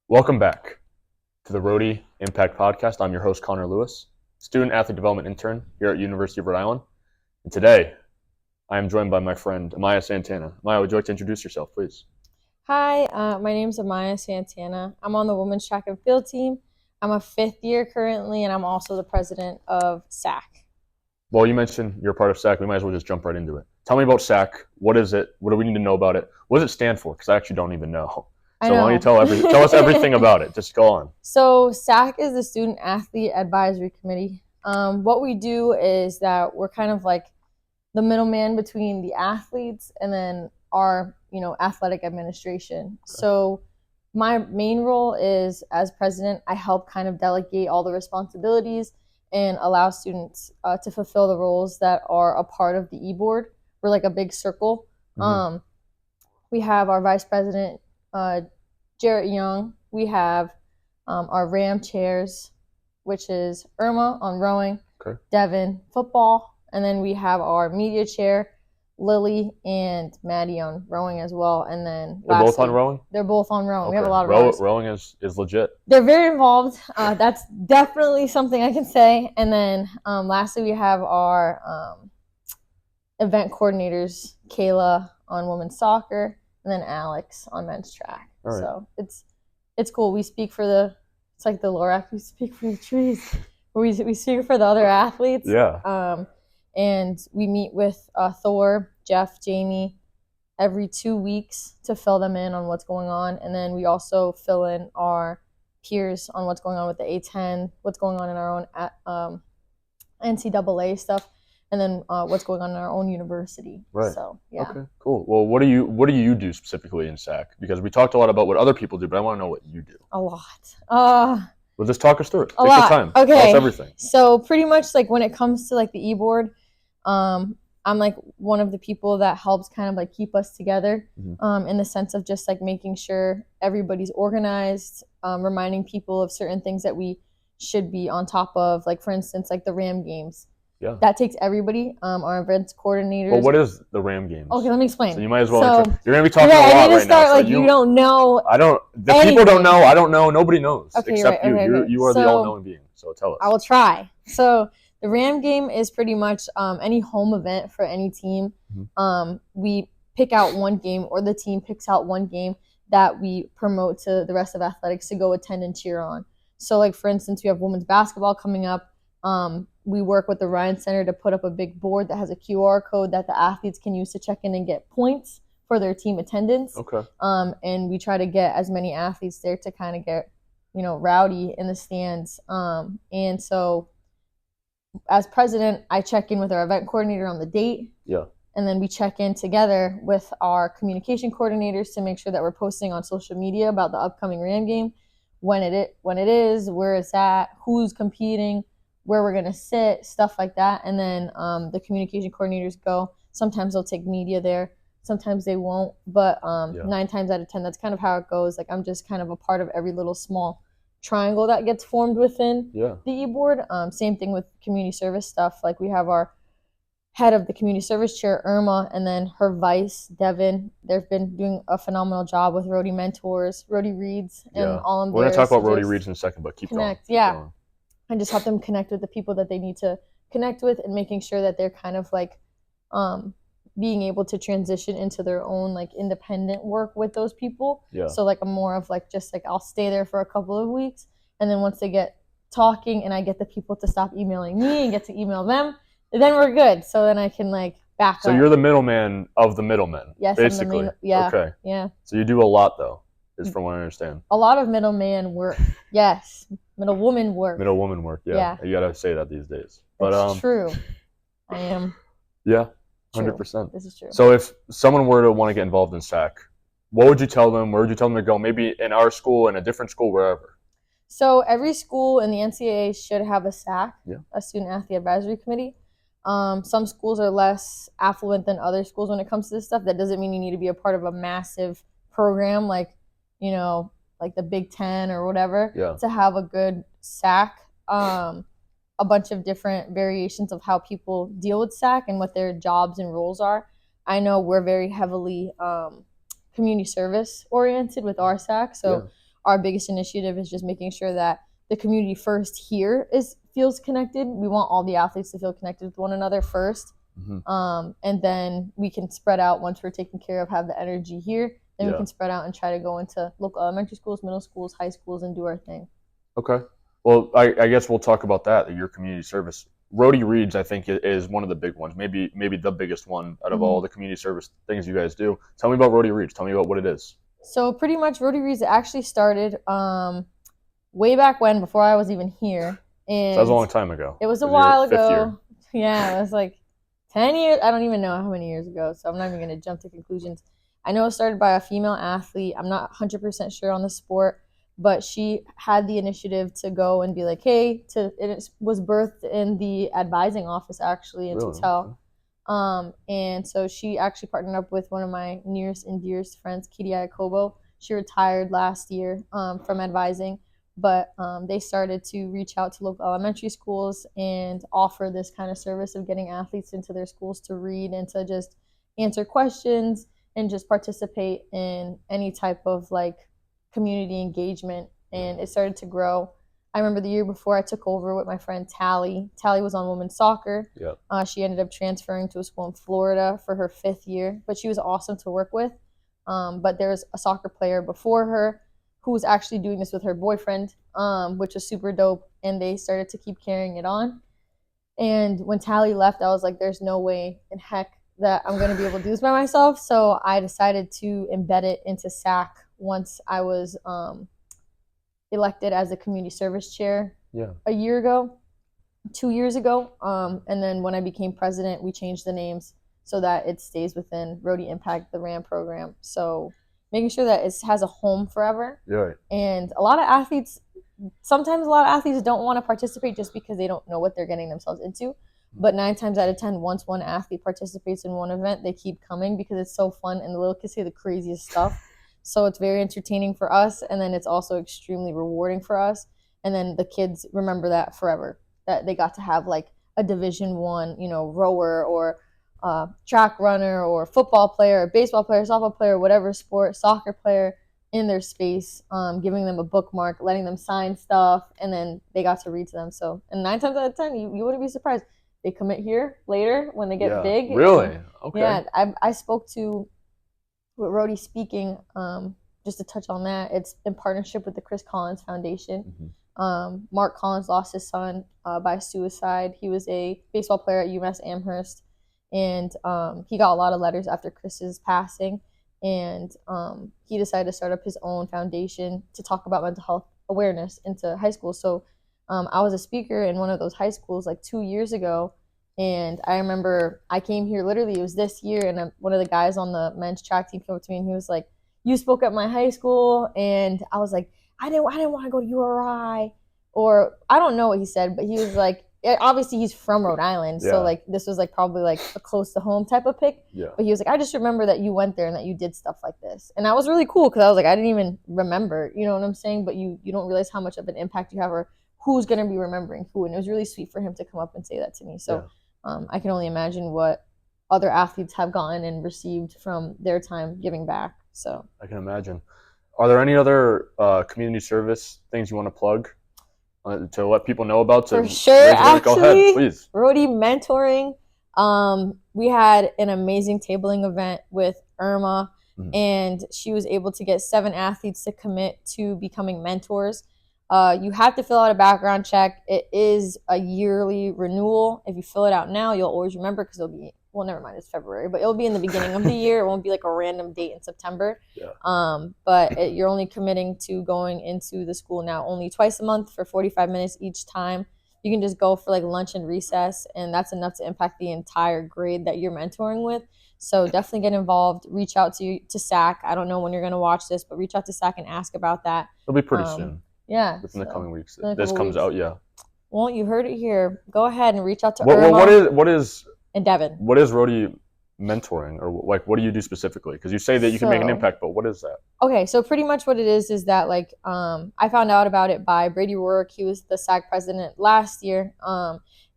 Welcome back to the Rhody Impact Podcast. I'm your host, Connor Lewis, student athlete development intern here at University of Rhode Island. And today, I am joined by my friend, Amyah Santana. Amyah, would you like to introduce yourself, please? Hi, my name's Amyah Santana. I'm on the women's track and field team. I'm a fifth year currently, and I'm also the president of SAC. Well, you mentioned you're part of SAC. We might as well just jump right into it. Tell me about SAC. What is it? What do we need to know about it? What does it stand for? Because I actually don't even know. So why don't you tell us everything about it? Just go on. So SAC is the Student Athlete Advisory Committee. What we do is that we're kind of like the middleman between the athletes and then our, athletic administration. Okay. So my main role is as president, I help kind of delegate all the responsibilities and allow students to fulfill the roles that are a part of the e-board. We're like a big circle. Mm-hmm. We have our vice president, Jarrett Young. We have our RAM chairs, which is Irma on rowing, okay. Devin football, and then we have our media chair, Lily and Maddie on rowing as well. And then they're both on rowing? They're both on rowing. Okay. We have a lot of rowers. Rowing is legit. They're very involved. That's definitely something I can say. And then lastly, we have our event coordinators, Kayla on women's soccer, and then Alex on men's track. Right. So it's cool. We speak for it's like the Lorac, we speak for the trees. We speak for the other athletes. Yeah. And we meet with Thor, Jeff, Jamie every 2 weeks to fill them in on what's going on. And then we also fill in our peers on what's going on with the A10, what's going on in our own NCAA stuff, and then what's going on in our own university. Right. So, yeah. Okay, cool. Well, what do you do specifically in SAC? Because we talked a lot about what other people do, but I want to know what you do. A lot. Well, just talk us through it. Take your time. Okay. Tell us everything. So pretty much like when it comes to like the e-board, I'm like one of the people that helps kind of like keep us together, mm-hmm. In the sense of just like making sure everybody's organized, reminding people of certain things that we should be on top of. Like for instance, like the RAM games. Yeah. That takes everybody. Our events coordinators. Well, what is the RAM games? Okay, let me explain. So you might as well. You're going to be talking a lot right now. I need to start like you don't know. I don't. The anything. People don't know. I don't know. Nobody knows except you. Okay. You are the all-knowing being. So tell us. I will try. So the RAM game is pretty much any home event for any team. Mm-hmm. We pick out one game, or the team picks out one game that we promote to the rest of athletics to go attend and cheer on. So, like for instance, we have women's basketball coming up. We work with the Ryan Center to put up a big board that has a QR code that the athletes can use to check in and get points for their team attendance. Okay. And we try to get as many athletes there to kind of get, rowdy in the stands. And so as president, I check in with our event coordinator on the date. Yeah. And then we check in together with our communication coordinators to make sure that we're posting on social media about the upcoming RAM game, when it is, where it's at, who's competing, where we're going to sit, stuff like that. And then the communication coordinators go. Sometimes they'll take media there. Sometimes they won't. But 9 times out of 10, that's kind of how it goes. Like I'm just kind of a part of every little small triangle that gets formed within the e-board. Same thing with community service stuff. Like we have our head of the community service chair, Irma, and then her vice, Devin. They've been doing a phenomenal job with Rhody mentors, Rhody reads, and all of them. We're going to talk about Rhody reads in a second, but keep going. Going. And just help them connect with the people that they need to connect with, and making sure that they're kind of like being able to transition into their own like independent work with those people. Yeah. So like I'm more of like just like I'll stay there for a couple of weeks, and then once they get talking and I get the people to stop emailing me and get to email them, then we're good. So then I can like back up. So you're the middleman of the middlemen. Yes, basically. Okay. Yeah. So you do a lot though, is from what I understand. A lot of middleman work. Yes. Middle woman work. Yeah. You gotta say that these days. But it's true. I am. Yeah, 100%. This is true. So if someone were to want to get involved in SAC, what would you tell them? Where would you tell them to go? Maybe in our school, in a different school, wherever. So every school in the NCAA should have a SAC, a Student Athlete Advisory Committee. Some schools are less affluent than other schools when it comes to this stuff. That doesn't mean you need to be a part of a massive program like the Big Ten or whatever to have a good SAC. A bunch of different variations of how people deal with SAC and what their jobs and roles are. I know we're very heavily community service oriented with our SAC. So our biggest initiative is just making sure that the community first here feels connected. We want all the athletes to feel connected with one another first. And then we can spread out once we're taken care of, have the energy here. Then we can spread out and try to go into local elementary schools, middle schools, high schools, and do our thing. Okay. Well, I guess we'll talk about that, your community service. Rhody Reads, I think, is one of the big ones, maybe the biggest one out of all the community service things you guys do. Tell me about Rhody Reads. Tell me about what it is. So pretty much Rhody Reads actually started way back when, before I was even here. And that was a long time ago. It was a while ago. Yeah, it was like 10 years. I don't even know how many years ago, so I'm not even going to jump to conclusions. I know it started by a female athlete. I'm not 100% sure on the sport, but she had the initiative to go and be like, hey, it was birthed in the advising office, actually, in Total. And so she actually partnered up with one of my nearest and dearest friends, Kitty Iacobo. She retired last year from advising, but they started to reach out to local elementary schools and offer this kind of service of getting athletes into their schools to read and to just answer questions and just participate in any type of like community engagement. And it started to grow. I remember the year before I took over with my friend Tally. Tally was on women's soccer. Yep. She ended up transferring to a school in Florida for her 5th year, but she was awesome to work with. But there was a soccer player before her who was actually doing this with her boyfriend, which was super dope. And they started to keep carrying it on. And when Tally left, I was like, there's no way in heck that I'm going to be able to do this by myself. So I decided to embed it into SAC once I was elected as a community service chair a year ago, 2 years ago. And then when I became president, we changed the names so that it stays within Rhody Impact, the RAM program. So making sure that it has a home forever. Yeah. And sometimes a lot of athletes don't want to participate just because they don't know what they're getting themselves into. But 9 times out of 10, once one athlete participates in one event, they keep coming because it's so fun and the little kids say the craziest stuff. So it's very entertaining for us, and then it's also extremely rewarding for us. And then the kids remember that forever, that they got to have like a Division I, rower or track runner or football player, or baseball player, softball player, whatever sport, soccer player in their space, giving them a bookmark, letting them sign stuff, and then they got to read to them. So, and 9 times out of 10, you wouldn't be surprised. They commit here later when they get big. Really? Okay. Yeah, I spoke to, with Rhody speaking, just to touch on that, it's in partnership with the Chris Collins Foundation. Mark Collins lost his son by suicide. He was a baseball player at UMass Amherst, and he got a lot of letters after Chris's passing, and he decided to start up his own foundation to talk about mental health awareness into high school. So I was a speaker in one of those high schools like 2 years ago, and I remember I came here, literally it was this year, and one of the guys on the men's track team came up to me and he was like, you spoke at my high school. And I was like, I didn't want to go to URI, or I don't know what he said, but he was like, obviously he's from Rhode Island, so like this was like probably like a close to home type of pick. But he was like, I just remember that you went there and that you did stuff like this, and that was really cool because I was like, I didn't even remember, you know what I'm saying? But you don't realize how much of an impact you have, or who's going to be remembering who. And it was really sweet for him to come up and say that to me. So I can only imagine what other athletes have gotten and received from their time giving back. So I can imagine. Are there any other community service things you want to plug to let people know about? For sure, actually, go ahead, please. Rhody mentoring. We had an amazing tabling event with Irma, and she was able to get 7 athletes to commit to becoming mentors. You have to fill out a background check. It is a yearly renewal. If you fill it out now, you'll always remember, because it'll be, well, never mind, it's February, but it'll be in the beginning of the year. It won't be like a random date in September. But you're only committing to going into the school now only twice a month for 45 minutes each time. You can just go for like lunch and recess, and that's enough to impact the entire grade that you're mentoring with. So definitely get involved. Reach out to SAC. I don't know when you're going to watch this, but reach out to SAC and ask about that. It'll be pretty soon. Yeah. Within the coming weeks. This comes out, Well, you heard it here. Go ahead and reach out to Irma. What is and Devin. What is Rhody mentoring, or like what do you do specifically? Because you say that you can make an impact, but what is that? Okay, so pretty much what it is that like I found out about it by Brady Rourke. He was the SAC president last year.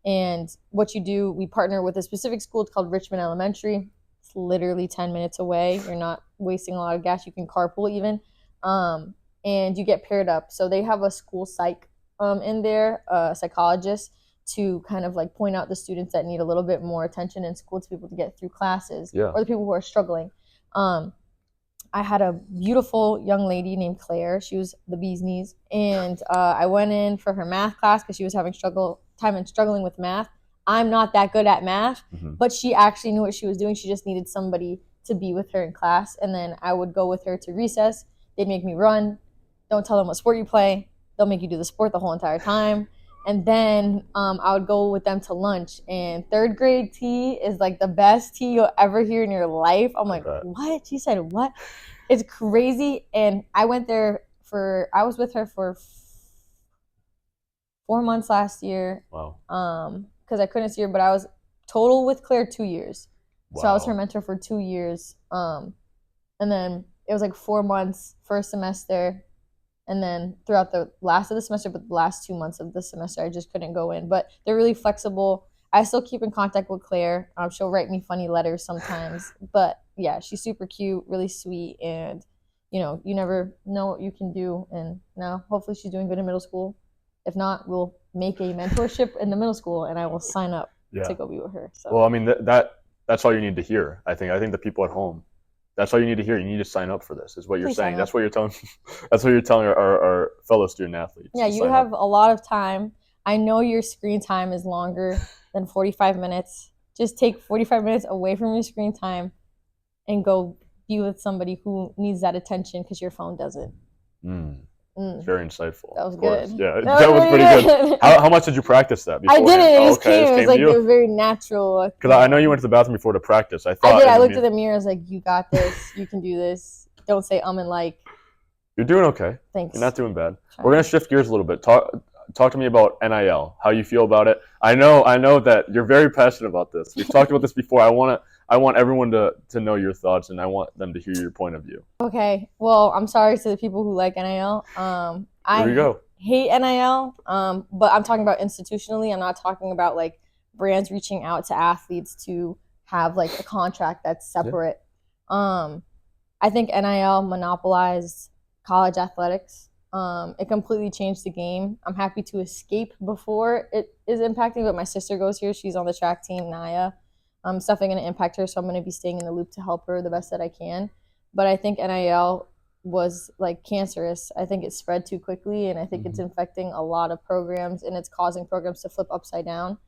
And what you do, we partner with a specific school. It's called Richmond Elementary. It's literally 10 minutes away. You're not wasting a lot of gas. You can carpool even. and you get paired up. So they have a school psych in there, a psychologist, to kind of like point out the students that need a little bit more attention in school to be able to get through classes, or the people who are struggling. I had a beautiful young lady named Claire. She was the bee's knees. And I went in for her math class because she was having struggling with math. I'm not that good at math, but she actually knew what she was doing. She just needed somebody to be with her in class. And then I would go with her to recess. They'd make me run. Don't tell them what sport you play. They'll make you do the sport the whole entire time. And then I would go with them to lunch. And third grade tea is like the best tea you'll ever hear in your life. I'm like, what? She said, what? It's crazy. And I was with her for 4 months last year. Wow. Because I couldn't see her, but I was total with Claire 2 years. Wow. So I was her mentor for 2 years. And then it was like 4 months, first semester. And then throughout the last of the semester, but the last 2 months of the semester, I just couldn't go in. But they're really flexible. I still keep in contact with Claire. She'll write me funny letters sometimes. But yeah, she's super cute, really sweet. And, you never know what you can do. And now hopefully she's doing good in middle school. If not, we'll make a mentorship in the middle school and I will sign up to go be with her. So. Well, I mean, that's all you need to hear. I think the people at home, that's all you need to hear. You need to sign up for this, is what you're saying. That's what you're telling. That's what you're telling our fellow student athletes. Yeah, you have a lot of time. I know your screen time is longer than 45 minutes. Just take 45 minutes away from your screen time and go be with somebody who needs that attention because your phone doesn't. Very insightful. That was good. Yeah, that was pretty good. How much did you practice that before? I didn't. It just came. It was like it was very natural. Because I know you went to the bathroom before to practice. I did. I looked at the mirror. I was like, you got this. You can do this. Don't say and like. You're doing okay. Thanks. You're not doing bad. We're going to shift gears a little bit. Talk to me about NIL, how you feel about it. I know that you're very passionate about this. We've talked about this before. I want everyone to know your thoughts, and I want them to hear your point of view. Okay. Well, I'm sorry to the people who like NIL. There you go. Hate NIL, but I'm talking about institutionally. I'm not talking about like brands reaching out to athletes to have like a contract that's separate. Yeah. I think NIL monopolized college athletics. It completely changed the game. I'm happy to escape before it is impacting, but my sister goes here. She's on the track team, Naya. It's definitely going to impact her, so I'm going to be staying in the loop to help her the best that I can. But I think NIL was like cancerous. I think it spread too quickly, and I think it's infecting a lot of programs, and it's causing programs to flip upside down.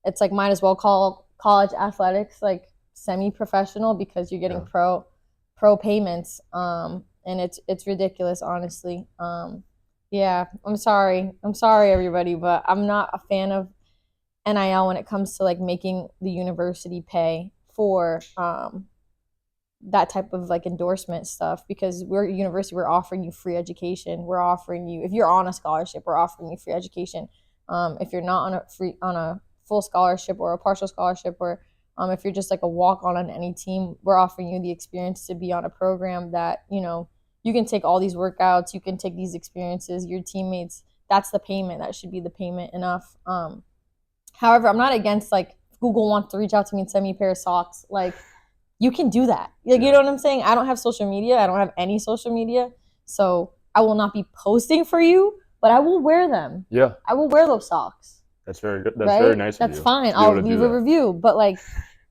It's like might as well call college athletics like semi-professional because you're getting pro payments, and it's ridiculous, honestly. Yeah, I'm sorry everybody, but I'm not a fan of NIL when it comes to like making the university pay for that type of like endorsement stuff, because we're a university, we're offering you free education. We're offering you, if you're on a scholarship, we're offering you free education. If you're not on a full scholarship or a partial scholarship, or if you're just like a walk-on on any team, we're offering you the experience to be on a program that, you can take all these workouts, you can take these experiences, your teammates, that's the payment. That should be the payment enough. However, I'm not against like Google wants to reach out to me and send me a pair of socks. Like, you can do that. Like, you know what I'm saying? I don't have social media. I don't have any social media. So I will not be posting for you, but I will wear them. Yeah. I will wear those socks. That's very good. That's very nice of you. That's fine. I'll leave a review. But like,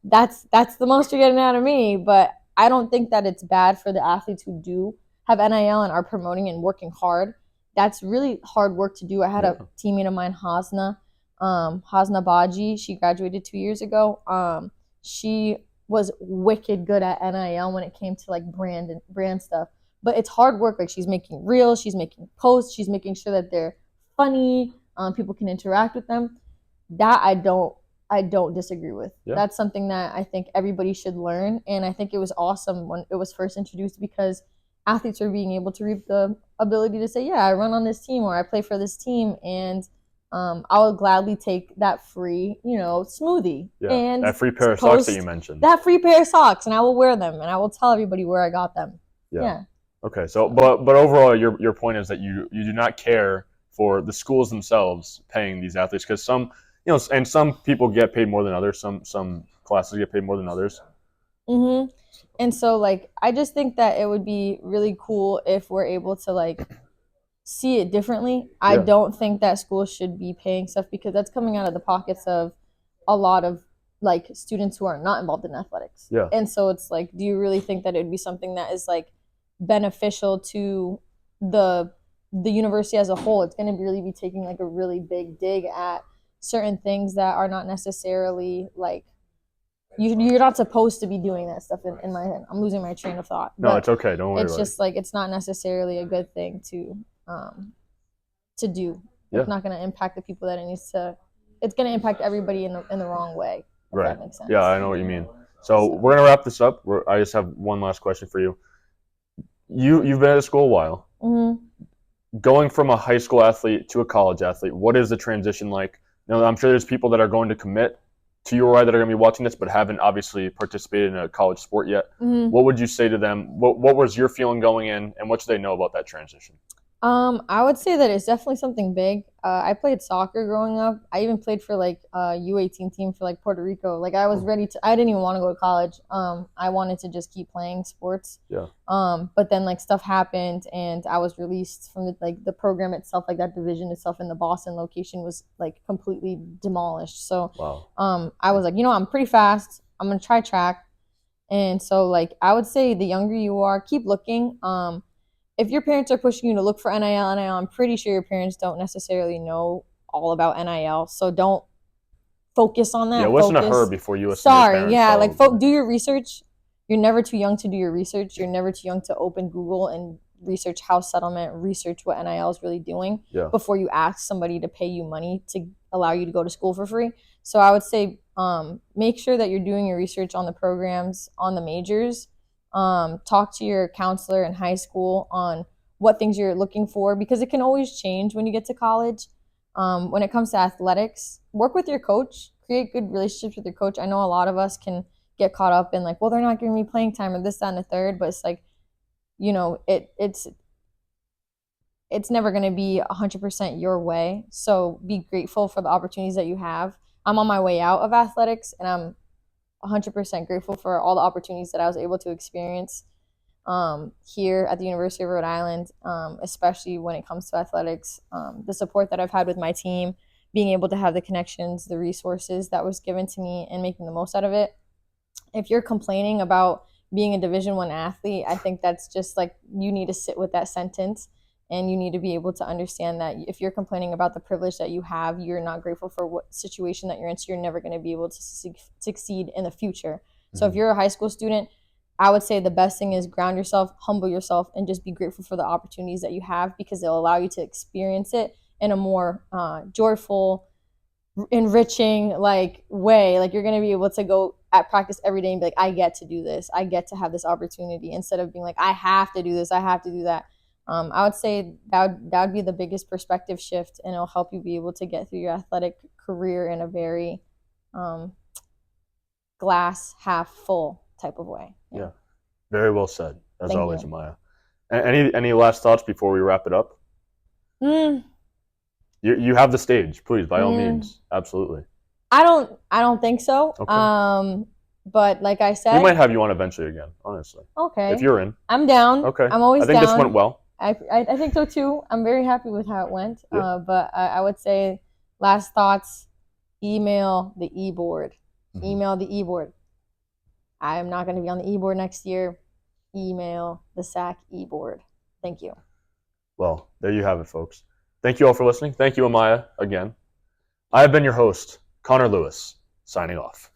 that's the most you're getting out of me. But I don't think that it's bad for the athletes who do have NIL and are promoting and working hard. That's really hard work to do. I had a teammate of mine, Hasna Baji. She graduated 2 years ago. She was wicked good at NIL when it came to like brand stuff. But it's hard work. Like, she's making reels, she's making posts, she's making sure that they're funny. People can interact with them. That I don't disagree with. Yeah. That's something that I think everybody should learn. And I think it was awesome when it was first introduced, because athletes are being able to reap the ability to say, yeah, I run on this team or I play for this team, and I would gladly take that free, smoothie. Yeah, and that free pair of socks that you mentioned. That free pair of socks, and I will wear them, and I will tell everybody where I got them. Yeah. Okay, so but overall, your point is that you do not care for the schools themselves paying these athletes, because some, and some people get paid more than others. Some classes get paid more than others. Mm-hmm. And so, like, I just think that it would be really cool if we're able to, like, see it differently. I Yeah. don't think that schools should be paying stuff because that's coming out of the pockets of a lot of, like, students who are not involved in athletics. Yeah. And so it's like, do you really think that it would be something that is, like, beneficial to the university as a whole? It's going to really be taking, like, a really big dig at certain things that are not necessarily, like, you're not supposed to be doing that stuff in my head. I'm losing my train of thought. No, But it's okay. Don't worry it's about just like it's not necessarily a good thing to do. Yeah. It's not going to impact the people that it needs to. It's going to impact everybody in the wrong way. If Right. That makes sense. Yeah, I know what you mean. So we're gonna wrap this up. I just have one last question for you. You've been at the school a while. Mm-hmm. Going from a high school athlete to a college athlete, what is the transition like? I'm sure there's people that are going to commit to URI that are going to be watching this, but haven't obviously participated in a college sport yet. Mm-hmm. What would you say to them? What was your feeling going in, and what should they know about that transition? I would say that it's definitely something big. I played soccer growing up. I even played for like a U18 team for like Puerto Rico. Like I was ready to. I didn't even want to go to college. I wanted to just keep playing sports. Yeah. But then like stuff happened, and I was released from the program itself. Like that division itself in the Boston location was like completely demolished. So Wow. I was like, I'm pretty fast. I'm gonna try track. And so like I would say the younger you are, keep looking. If your parents are pushing you to look for NIL, I'm pretty sure your parents don't necessarily know all about NIL. So don't focus on that. Yeah, listen to her before you listen to your parents. Yeah, like do your research. You're never too young to do your research. You're never too young to open Google and research house settlement, research what NIL is really doing before you ask somebody to pay you money to allow you to go to school for free. So I would say make sure that you're doing your research on the programs, on the majors. Talk to your counselor in high school on what things you're looking for because it can always change when you get to college. When it comes to athletics, work with your coach, create good relationships with your coach. I know a lot of us can get caught up in like, well, they're not giving me playing time or this, that, and the third, but it's like, it's never going to be 100% your way. So be grateful for the opportunities that you have. I'm on my way out of athletics and I'm 100% grateful for all the opportunities that I was able to experience here at the University of Rhode Island, especially when it comes to athletics. The support that I've had with my team, being able to have the connections, the resources that was given to me and making the most out of it. If you're complaining about being a Division I athlete, I think that's just like you need to sit with that sentence. And you need to be able to understand that if you're complaining about the privilege that you have, you're not grateful for what situation that you're in, so you're never going to be able to succeed in the future. Mm-hmm. So if you're a high school student, I would say the best thing is ground yourself, humble yourself, and just be grateful for the opportunities that you have because they'll allow you to experience it in a more joyful, enriching way. Like you're going to be able to go at practice every day and be like, I get to do this. I get to have this opportunity instead of being like, I have to do this. I have to do that. I would say that would be the biggest perspective shift, and it'll help you be able to get through your athletic career in a very glass half full type of way. Yeah. Very well said, as Thank always, you. Amyah. Any last thoughts before we wrap it up? You have the stage, please, by all means, absolutely. I don't think so. Okay. But like I said, we might have you on eventually again, honestly. Okay. If you're in, I'm down. Okay. I'm always down. I think this went well. I think so too. I'm very happy with how it went. Yeah. But I would say last thoughts, email the e-board. Mm-hmm. Email the e-board. I am not going to be on the e-board next year. Email the SAC e-board. Thank you. Well, there you have it, folks. Thank you all for listening. Thank you, Amyah, again. I have been your host, Connor Lewis, signing off.